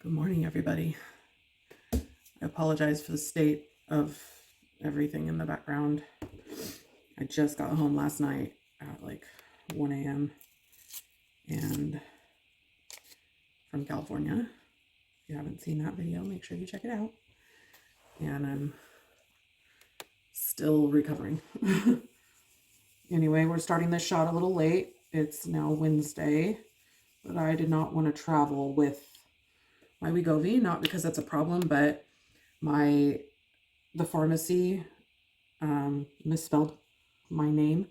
Good morning, everybody. I apologize for the state of everything in the background. I just got home last night at like 1 a.m. and from California. If you haven't seen that video, make sure you check it out. And I'm still recovering. Anyway, we're starting this shot a little late. It's now Wednesday, but I did not want to travel with my Wegovy, not because that's a problem, but the pharmacy misspelled my name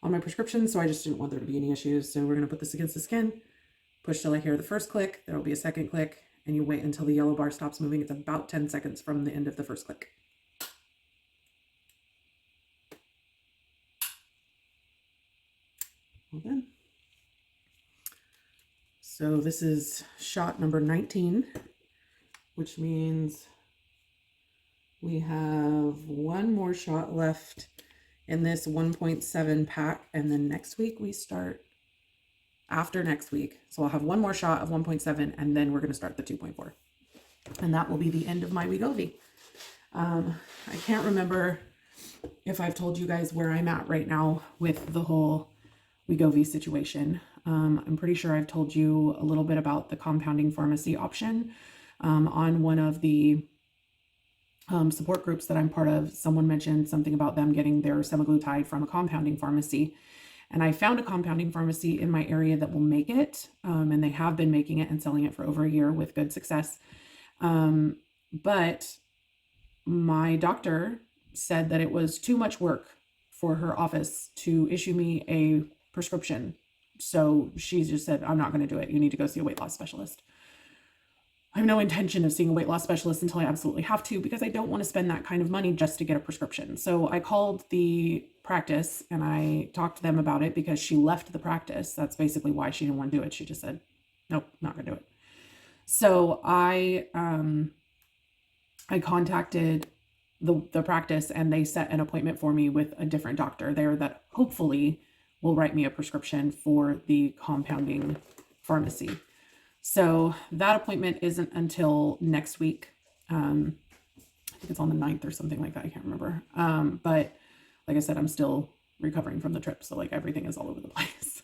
on my prescription, so I just didn't want there to be any issues. So we're going to put this against the skin, push till I hear the first click, there will be a second click, and you wait until the yellow bar stops moving. It's about 10 seconds from the end of the first click. Well then. So this is shot number 19, which means we have one more shot left in this 1.7 pack. And then next week we start after next week. So I'll have one more shot of 1.7 and then we're going to start the 2.4. And that will be the end of my Wegovy. I can't remember if I've told you guys where I'm at right now with the whole Wegovy situation. I'm pretty sure I've told you a little bit about the compounding pharmacy option. On one of the support groups that I'm part of, someone mentioned something about them getting their semaglutide from a compounding pharmacy. And I found a compounding pharmacy in my area that will make it. And they have been making it and selling it for over a year with good success. But my doctor said that it was too much work for her office to issue me a prescription. So she just said, I'm not going to do it. You need to go see a weight loss specialist. I have no intention of seeing a weight loss specialist until I absolutely have to, because I don't want to spend that kind of money just to get a prescription. So I called the practice and I talked to them about it because she left the practice. That's basically why she didn't want to do it. She just said, nope, not going to do it. So I contacted the practice and they set an appointment for me with a different doctor there that hopefully will write me a prescription for the compounding pharmacy. So that appointment isn't until next week. I think it's on the 9th or something like that. I can't remember. But like I said, I'm still recovering from the trip. So like everything is all over the place.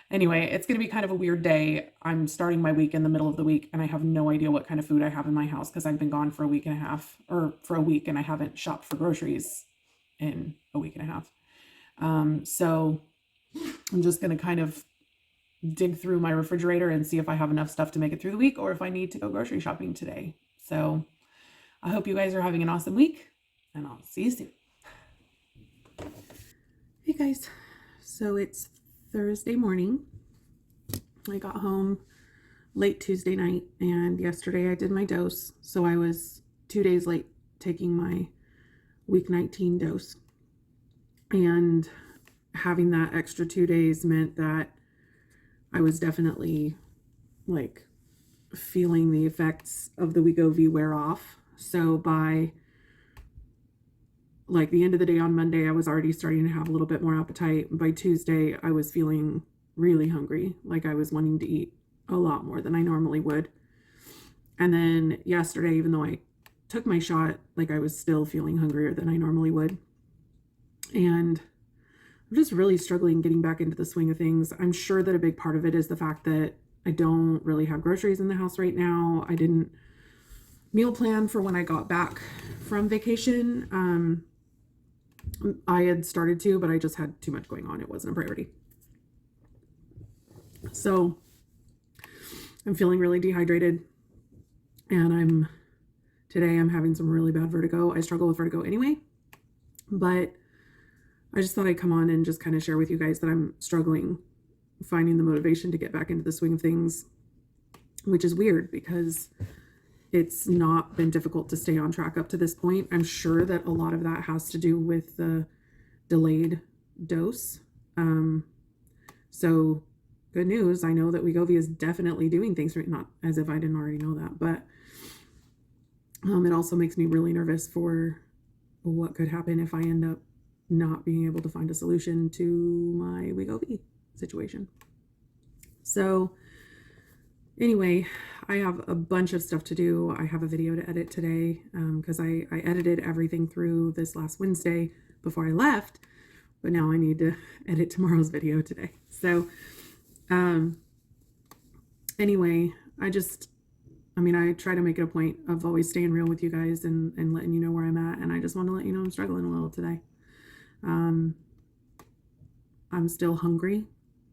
Anyway, it's going to be kind of a weird day. I'm starting my week in the middle of the week and I have no idea what kind of food I have in my house because I've been gone for a week and a half, or for a week, and I haven't shopped for groceries in a week and a half. So I'm just going to kind of dig through my refrigerator and see if I have enough stuff to make it through the week or if I need to go grocery shopping today. So I hope you guys are having an awesome week and I'll see you soon. Hey guys, so it's Thursday morning. I got home late Tuesday night and yesterday I did my dose. So I was 2 days late taking my week 19 dose, and having that extra 2 days meant that I was definitely like feeling the effects of the Wegovy wear off. So by like the end of the day on Monday, I was already starting to have a little bit more appetite. By Tuesday, I was feeling really hungry. Like I was wanting to eat a lot more than I normally would. And then yesterday, even though I took my shot, like I was still feeling hungrier than I normally would. And I'm just really struggling getting back into the swing of things. I'm sure that a big part of it is the fact that I don't really have groceries in the house right now. I didn't meal plan for when I got back from vacation. I had started to, but I just had too much going on. It wasn't a priority. So I'm feeling really dehydrated, and today I'm having some really bad vertigo. I struggle with vertigo anyway, but I just thought I'd come on and just kind of share with you guys that I'm struggling finding the motivation to get back into the swing of things, which is weird because it's not been difficult to stay on track up to this point. I'm sure that a lot of that has to do with the delayed dose. So good news. I know that Wegovy is definitely doing things right, not as if I didn't already know that, but it also makes me really nervous for what could happen if I end up not being able to find a solution to my Wegovy situation. So anyway, I have a bunch of stuff to do. I have a video to edit today because I edited everything through this last Wednesday before I left, but now I need to edit tomorrow's video today. So anyway, I try to make it a point of always staying real with you guys and letting you know where I'm at. And I just want to let you know I'm struggling a little today. I'm still hungry,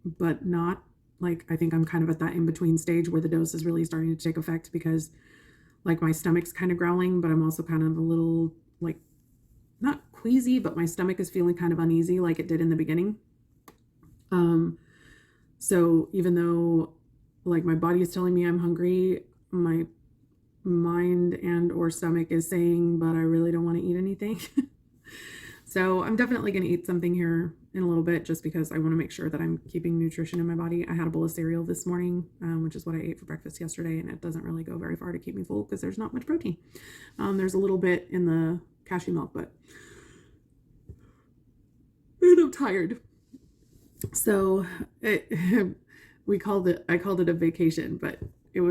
but not like, I think I'm kind of at that in-between stage where the dose is really starting to take effect because like my stomach's kind of growling, but I'm also kind of a little like, not queasy, but my stomach is feeling kind of uneasy like it did in the beginning. So even though like my body is telling me I'm hungry, my mind and or stomach is saying, but I really don't want to eat anything. So I'm definitely going to eat something here in a little bit just because I want to make sure that I'm keeping nutrition in my body. I had a bowl of cereal this morning, which is what I ate for breakfast yesterday, and it doesn't really go very far to keep me full because there's not much protein. There's a little bit in the cashew milk, but I'm tired. So I called it a vacation, but there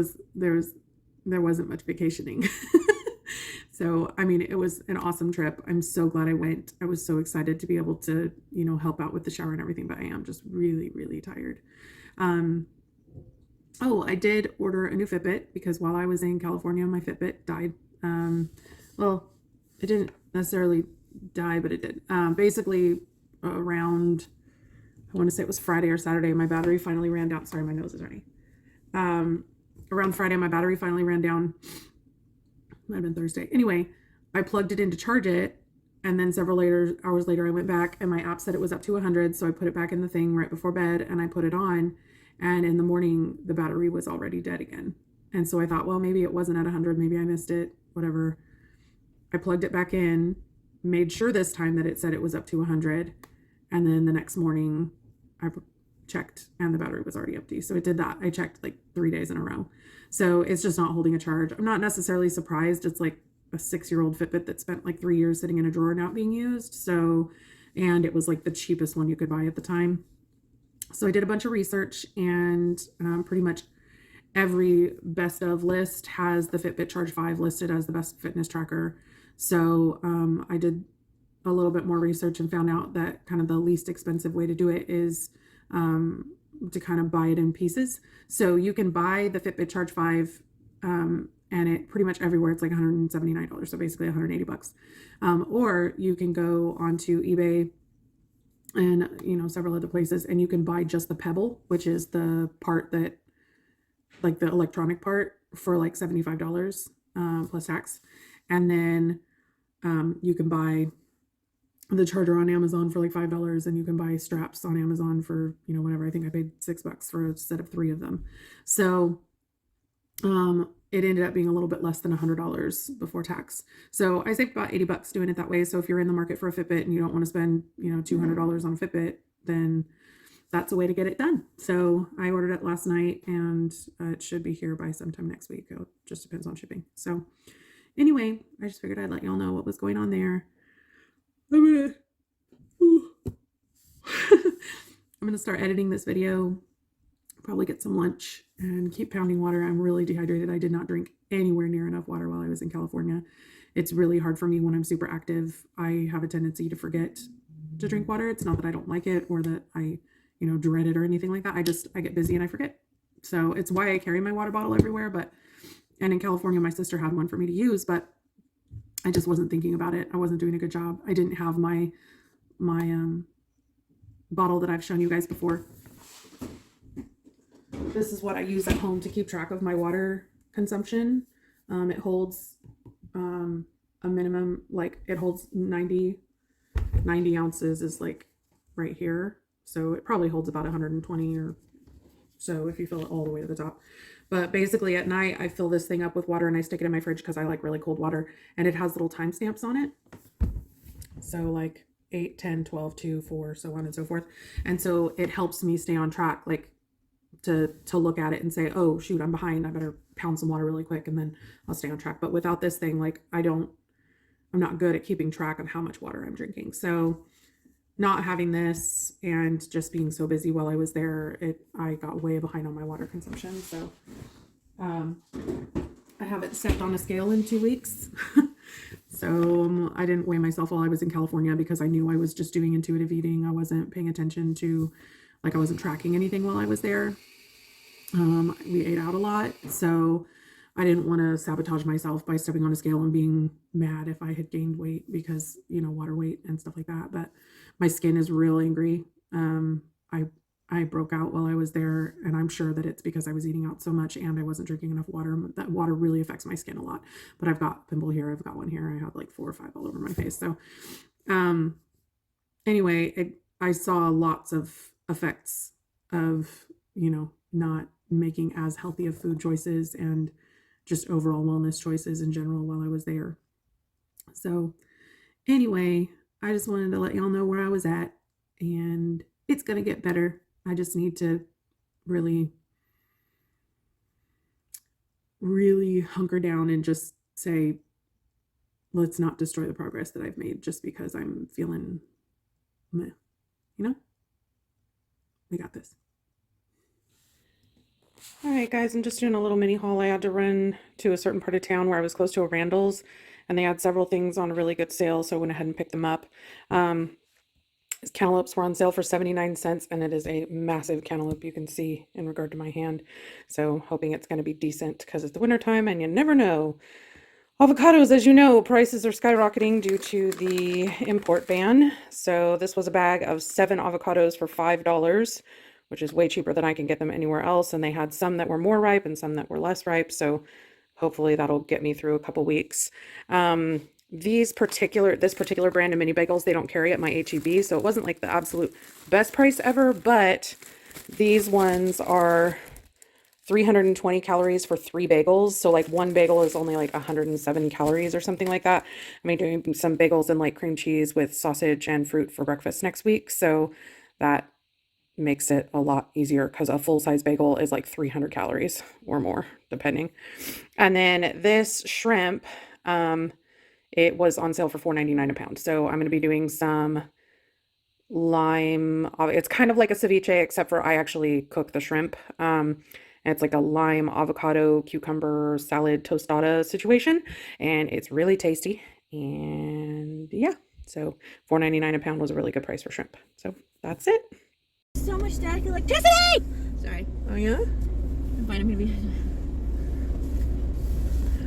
wasn't much vacationing. So, I mean, it was an awesome trip. I'm so glad I went. I was so excited to be able to, help out with the shower and everything, but I am just really, really tired. I did order a new Fitbit because while I was in California, my Fitbit died. Well, it didn't necessarily die, but it did. Basically around, I want to say it was Friday or Saturday, my battery finally ran down. Sorry, my nose is running. Around Friday, my battery finally ran down. Might have been Thursday. Anyway, I plugged it in to charge it. And then several hours later, I went back and my app said it was up to 100. So I put it back in the thing right before bed and I put it on. And in the morning, the battery was already dead again. And so I thought, well, maybe it wasn't at 100. Maybe I missed it, whatever. I plugged it back in, made sure this time that it said it was up to 100. And then the next morning, I checked and the battery was already empty. So it did that. I checked like 3 days in a row. So it's just not holding a charge. I'm not necessarily surprised. It's like a 6-year-old Fitbit that spent like 3 years sitting in a drawer not being used. So, and it was like the cheapest one you could buy at the time. So I did a bunch of research and pretty much every best of list has the Fitbit Charge 5 listed as the best fitness tracker. So I did a little bit more research and found out that kind of the least expensive way to do it is to kind of buy it in pieces. So you can buy the Fitbit Charge 5 and it pretty much everywhere it's like $179, so basically $180. Or you can go onto eBay and several other places and you can buy just the Pebble, which is the part that like the electronic part for like $75 plus tax. And then you can buy the charger on Amazon for like $5 and you can buy straps on Amazon for, whatever. I think I paid $6 for a set of 3 of them. So, it ended up being a little bit less than $100 before tax. So I saved about $80 doing it that way. So if you're in the market for a Fitbit and you don't want to spend, $200 on a Fitbit, then that's a way to get it done. So I ordered it last night and it should be here by sometime next week. It just depends on shipping. So anyway, I just figured I'd let y'all know what was going on there. I'm gonna start editing this video, probably get some lunch and keep pounding water. I'm really dehydrated. I did not drink anywhere near enough water while I was in California. It's really hard for me when I'm super active. I have a tendency to forget to drink water. It's not that I don't like it or that I, dread it or anything like that. I get busy and I forget. So it's why I carry my water bottle everywhere. And in California, my sister had one for me to use, but I just wasn't thinking about it. I wasn't doing a good job. I didn't have my bottle that I've shown you guys before. This is what I use at home to keep track of my water consumption. It holds a minimum, like it holds 90 ounces is like right here. So it probably holds about 120 or so if you fill it all the way to the top. But basically at night, I fill this thing up with water and I stick it in my fridge because I like really cold water. And it has little timestamps on it. So like 8, 10, 12, 2, 4, so on and so forth. And so it helps me stay on track, like to look at it and say, oh, shoot, I'm behind. I better pound some water really quick and then I'll stay on track. But without this thing, like I'm not good at keeping track of how much water I'm drinking. So not having this and just being so busy while I was there, I got way behind on my water consumption. So I haven't stepped on a scale in 2 weeks. So I didn't weigh myself while I was in California because I knew I was just doing intuitive eating. I wasn't paying attention to, like, I wasn't tracking anything while I was there. We ate out a lot, so I didn't want to sabotage myself by stepping on a scale and being mad if I had gained weight because, you know, water weight and stuff like that. But my skin is real angry. I broke out while I was there, and I'm sure that it's because I was eating out so much and I wasn't drinking enough water. That water really affects my skin a lot. But I've got a pimple here. I've got one here. I have like 4 or 5 all over my face. So anyway, I saw lots of effects of, you know, not making as healthy of food choices and just overall wellness choices in general while I was there. So anyway, I just wanted to let y'all know where I was at, and it's going to get better. I just need to really hunker down and just say, let's not destroy the progress that I've made just because I'm feeling meh. You know, we got this. All right, guys, I'm just doing a little mini haul. I had to run to a certain part of town where I was close to a Randall's, and they had several things on a really good sale, so I went ahead and picked them up. Cantaloupes were on sale for 79 cents, and it is a massive cantaloupe, you can see in regard to my hand. So hoping it's going to be decent because it's the winter time and you never know. Avocados, as you know, prices are skyrocketing due to the import ban. So this was a bag of 7 avocados for $5, which is way cheaper than I can get them anywhere else. And they had some that were more ripe and some that were less ripe. So hopefully that'll get me through a couple weeks. This particular brand of mini bagels, they don't carry at my H-E-B, so it wasn't like the absolute best price ever, but these ones are 320 calories for 3 bagels. So like one bagel is only like 107 calories or something like that. I'm doing some bagels and like cream cheese with sausage and fruit for breakfast next week. So that makes it a lot easier because a full-size bagel is like 300 calories or more, depending. And then this shrimp, it was on sale for $4.99 a pound. So I'm going to be doing some lime. It's kind of like a ceviche, except for I actually cook the shrimp. And it's like a lime, avocado, cucumber, salad, tostada situation. And it's really tasty. And yeah, so $4.99 a pound was a really good price for shrimp. So that's it. So much static electricity! Sorry. Oh, yeah? I'm fine. I'm going to be...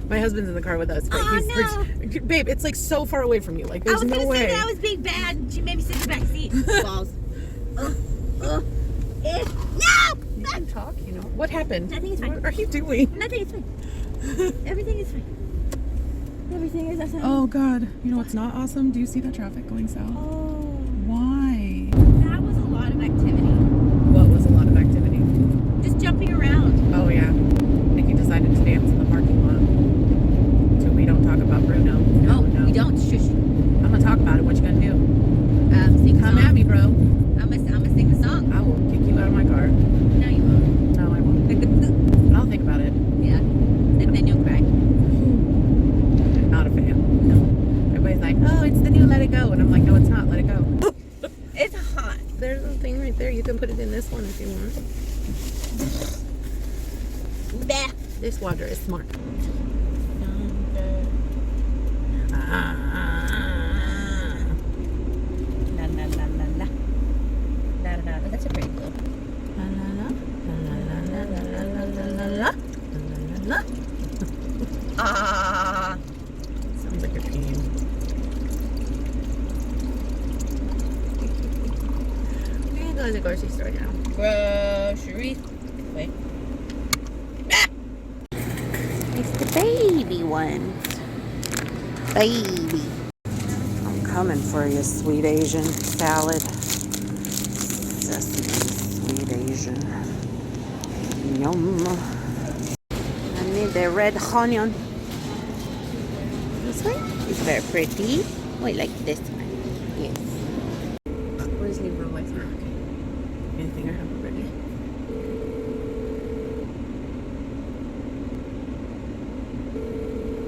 My husband's in the car with us, but he's babe, it's like so far away from you. Like there's no way. I was gonna say that I was being bad and she made me sit in the back seat. Balls. No! You can talk, you know. What happened? Nothing is fine. What are you doing? Nothing is fine. Everything is fine. Everything is awesome. Oh God. You know what's not awesome? Do you see the traffic going south? Oh. Why? That was a lot of activity. What was a lot of activity? Just jumping around. Oh yeah. Nikki decided to dance in the parking lot. We don't talk about Bruno. No, we don't. Shush. I'm gonna talk about it. What you gonna do? Sing Come at me, bro. I'm gonna sing the song. I will kick you out of my car. No, you won't. No, I won't. I'll think about it. Yeah. And then you'll cry. I'm not a fan. No. Everybody's like, oh, it's the new Let It Go. And I'm like, no, it's not. Let it go. It's hot. There's a thing right there. You can put it in this one if you want. Bah. This water is smart. La la la la la. La la la. That's a pretty blue. La la la la la la la la la la. Ah. Sounds like you're peeing. We're gonna go to the grocery store now. Grocery. Wait. It's the baby one. Baby. I'm coming for you, sweet Asian salad. Sesame, sweet Asian. Yum. I need the red onion. This one is very pretty. Oh, I like this one. Yes. Where's the real life? Anything I have already.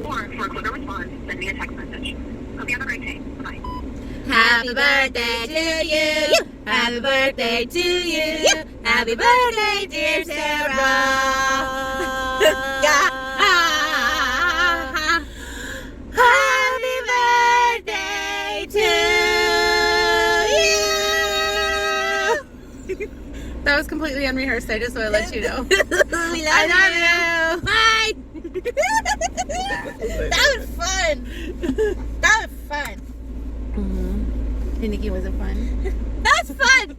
For a quicker response, send me a text message. Hope you have a great day. Bye. Happy birthday to you. Happy birthday to you. Happy birthday, dear Sarah. completely unrehearsed. I just want to let you know. We love you. Bye. That was fun. That was fun. Hey, Nikki, was it fun? That's fun.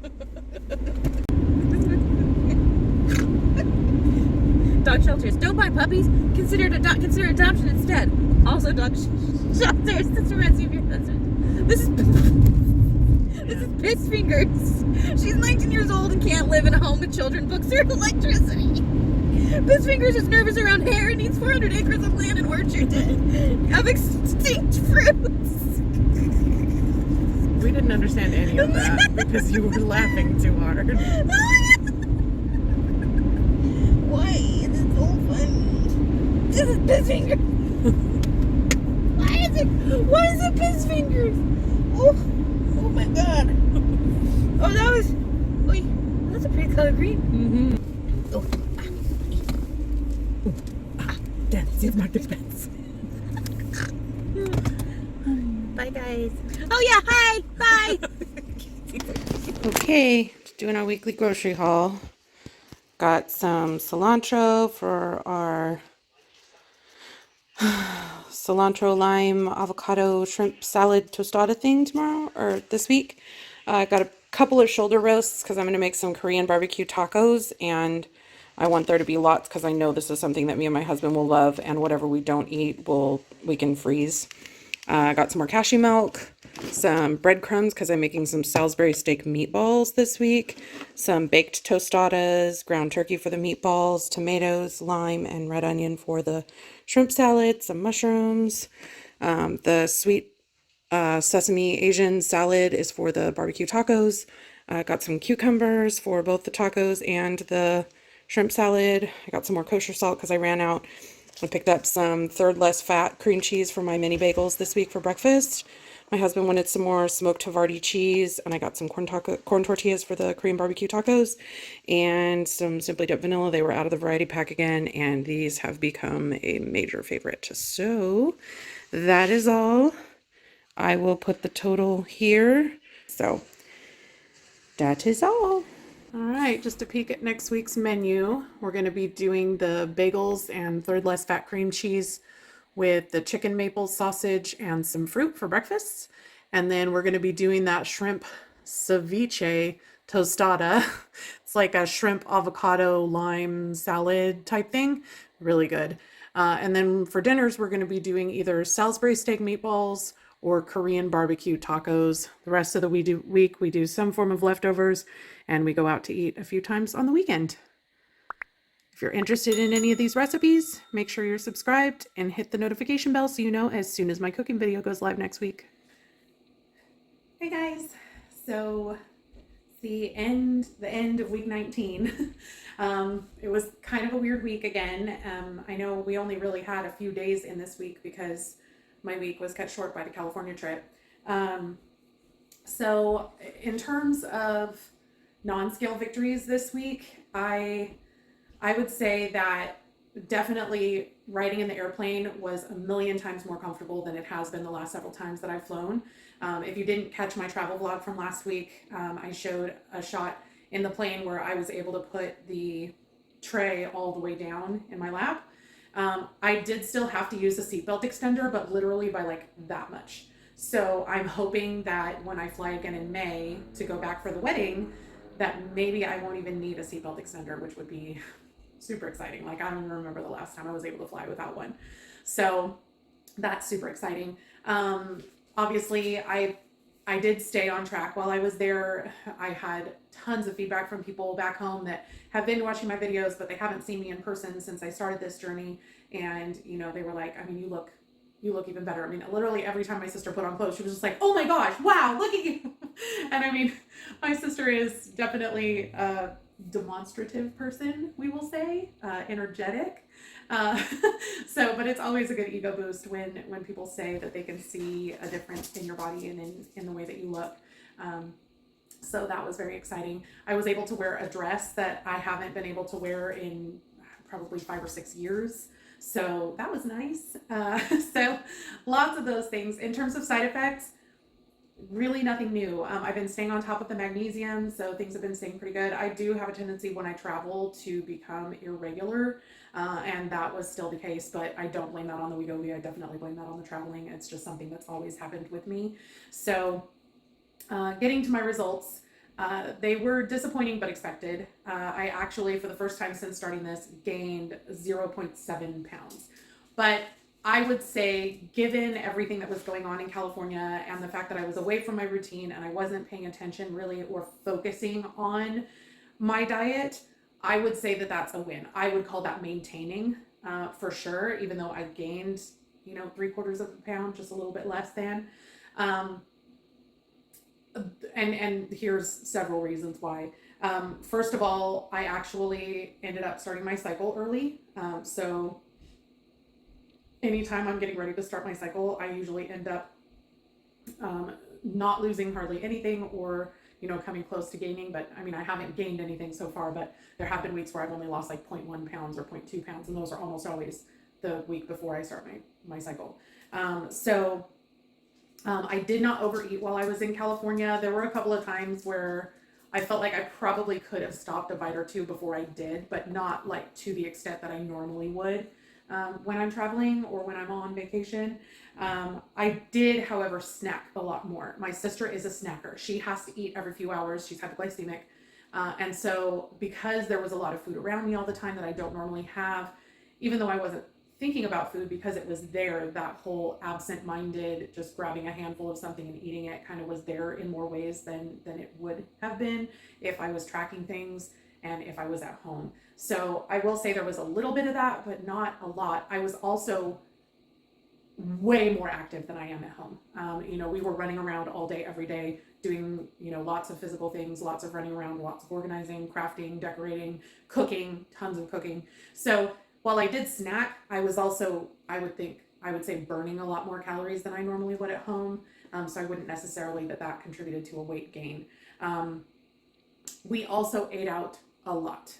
Dog shelters. Don't buy puppies. Consider adoption instead. Also, dog shelters. This reminds me of your husband. This is Piss Fingers. She's 19 years old and can't live in a home with children, books, or electricity. Piss Fingers is nervous around hair and needs 400 acres of land and orchard of extinct fruits. We didn't understand any of that because you were laughing too hard. Why is it so funny? This is Piss Fingers. Why is it Piss Fingers? Oh my god. Oh, that was. Wait, that's a pretty color green. Oh. Dance, use market dance. Bye, guys. Oh, yeah, hi. Bye. Okay, doing our weekly grocery haul. Got some cilantro for our cilantro, lime, avocado, shrimp salad tostada thing tomorrow or this week. Got a couple of shoulder roasts because I'm going to make some Korean barbecue tacos, and I want there to be lots because I know this is something that me and my husband will love, and whatever we don't eat, we can freeze. Got some more cashew milk, some breadcrumbs because I'm making some Salisbury steak meatballs this week, some baked tostadas, ground turkey for the meatballs, tomatoes, lime, and red onion for the shrimp salad, some mushrooms. The sweet sesame Asian salad is for the barbecue tacos. Got some cucumbers for both the tacos and the shrimp salad. I got some more kosher salt because I ran out. I picked up some third less fat cream cheese for my mini bagels this week for breakfast. My husband wanted some more smoked Havarti cheese, and I got some corn tortillas for the Korean barbecue tacos, and some Simply Dipped vanilla. They were out of the variety pack again, and these have become a major favorite. So that is all. I will put the total here. So that is all. All right, just a peek at next week's menu. We're going to be doing the bagels and third less fat cream cheese with the chicken maple sausage and some fruit for breakfast. And then we're going to be doing that shrimp ceviche tostada. It's like a shrimp avocado lime salad type thing. Really good. And then for dinners, we're going to be doing either Salisbury steak meatballs or Korean barbecue tacos. The rest of the week, we do some form of leftovers, and we go out to eat a few times on the weekend. If you're interested in any of these recipes, make sure you're subscribed and hit the notification bell so you know as soon as my cooking video goes live next week. Hey guys, so the end of week 19. It was kind of a weird week again. I know we only really had a few days in this week because my week was cut short by the California trip. So in terms of non-scale victories this week, I would say that definitely riding in the airplane was a million times more comfortable than it has been the last several times that I've flown. If you didn't catch my travel vlog from last week, I showed a shot in the plane where I was able to put the tray all the way down in my lap. I did still have to use a seatbelt extender, but literally by like that much. So I'm hoping that when I fly again in May to go back for the wedding, that maybe I won't even need a seatbelt extender, which would be super exciting. Like I don't even remember the last time I was able to fly without one. So that's super exciting. Obviously I did stay on track while I was there. I had tons of feedback from people back home that have been watching my videos, but they haven't seen me in person since I started this journey. And, you know, they were like, I mean, you look even better. I mean, literally every time my sister put on clothes, she was just like, oh my gosh, wow, look at you. And I mean, my sister is definitely a demonstrative person, we will say, energetic. But it's always a good ego boost when people say that they can see a difference in your body and in the way that you look. So that was very exciting. I was able to wear a dress that I haven't been able to wear in probably 5 or 6 years. So that was nice. So lots of those things. In terms of side effects, really nothing new. I've been staying on top of the magnesium, so things have been staying pretty good. I do have a tendency when I travel to become irregular, and that was still the case, but I don't blame that on the Wegovy. I definitely blame that on the traveling. It's just something that's always happened with me. So getting to my results, they were disappointing but expected. I actually, for the first time since starting this, gained 0.7 pounds. But I would say, given everything that was going on in California and the fact that I was away from my routine and I wasn't paying attention really or focusing on my diet, I would say that that's a win. I would call that maintaining for sure, even though I gained, 3/4 of a pound, just a little bit less than. And here's several reasons why. First of all, I actually ended up starting my cycle early. So anytime I'm getting ready to start my cycle, I usually end up not losing hardly anything or, coming close to gaining. But I mean, I haven't gained anything so far, but there have been weeks where I've only lost like 0.1 pounds or 0.2 pounds. And those are almost always the week before I start my cycle. I did not overeat while I was in California. There were a couple of times where I felt like I probably could have stopped a bite or two before I did, but not like to the extent that I normally would when I'm traveling or when I'm on vacation. I did, however, snack a lot more. My sister is a snacker. She has to eat every few hours. She's hypoglycemic. And so because there was a lot of food around me all the time that I don't normally have, even though I wasn't thinking about food because it was there, that whole absent-minded, just grabbing a handful of something and eating it kind of was there in more ways than it would have been if I was tracking things and if I was at home. So I will say there was a little bit of that, but not a lot. I was also way more active than I am at home. We were running around all day, every day, doing, lots of physical things, lots of running around, lots of organizing, crafting, decorating, cooking, tons of cooking. So while I did snack, I was also, I would say burning a lot more calories than I normally would at home. So I wouldn't necessarily that contributed to a weight gain. We also ate out a lot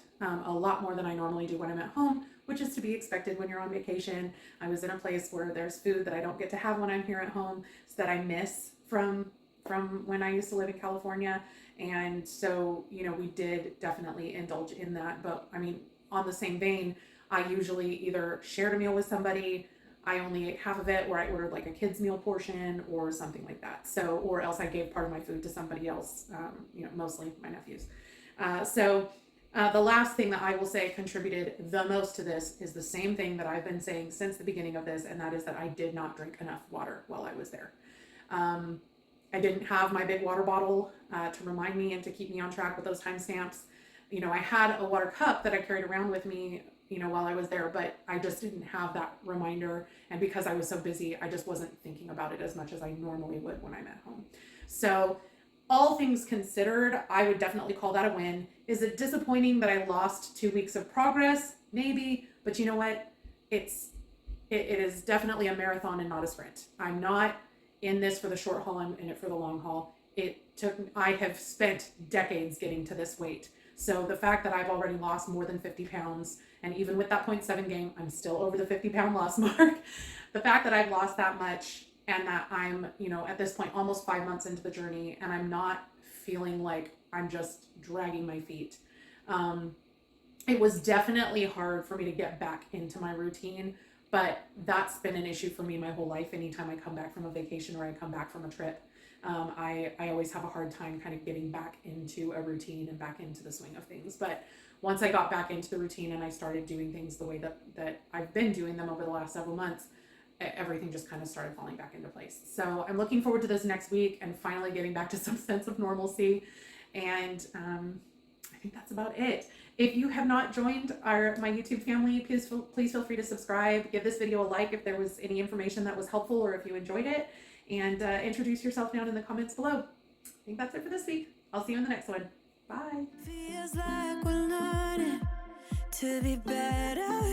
more than I normally do when I'm at home, which is to be expected when you're on vacation. I was in a place where there's food that I don't get to have when I'm here at home, so that I miss from when I used to live in California. And so, we did definitely indulge in that. But I mean, on the same vein, I usually either shared a meal with somebody, I only ate half of it, or I ordered like a kid's meal portion or something like that. So, or else I gave part of my food to somebody else, mostly my nephews. The last thing that I will say contributed the most to this is the same thing that I've been saying since the beginning of this, and that is that I did not drink enough water while I was there. I didn't have my big water bottle to remind me and to keep me on track with those timestamps. I had a water cup that I carried around with me, while I was there, but I just didn't have that reminder. And because I was so busy, I just wasn't thinking about it as much as I normally would when I'm at home. So all things considered, I would definitely call that a win. Is it disappointing that I lost 2 weeks of progress? Maybe, but you know what? It is definitely a marathon and not a sprint. I'm not in this for the short haul, I'm in it for the long haul. I have spent decades getting to this weight. So the fact that I've already lost more than 50 pounds, and even with that 0.7 gain, I'm still over the 50 pound loss mark. The fact that I've lost that much and that I'm, at this point, almost 5 months into the journey, and I'm not feeling like I'm just dragging my feet. It was definitely hard for me to get back into my routine, but that's been an issue for me my whole life. Anytime I come back from a vacation or I come back from a trip, I always have a hard time kind of getting back into a routine and back into the swing of things. But once I got back into the routine and I started doing things the way that I've been doing them over the last several months, everything just kind of started falling back into place. So I'm looking forward to this next week and finally getting back to some sense of normalcy. And I think that's about it. If you have not joined my YouTube family, please feel free to subscribe. Give this video a like if there was any information that was helpful or if you enjoyed it. And introduce yourself down in the comments below. I think that's it for this week. I'll see you in the next one. Bye. Feels like we're learning to be better.